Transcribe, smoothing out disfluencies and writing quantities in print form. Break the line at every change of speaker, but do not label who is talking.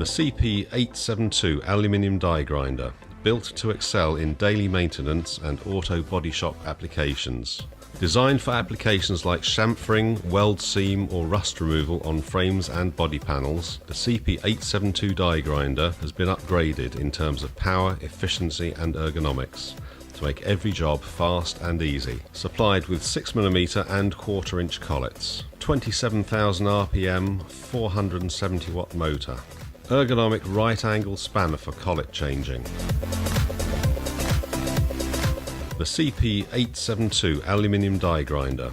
CP872 aluminium die grinder, built to excel in daily maintenance and auto body shop applications. Designed for applications like chamfering, weld seam or rust removal on frames and body panels, the CP872 die grinder has been upgraded in terms of power, efficiency and ergonomics to make every job fast and easy. Supplied with 6mm and 1/4 inch collets, 27,000 RPM, 470 watt motor. Ergonomic right angle spanner for collet changing. The CP872 aluminium die grinder.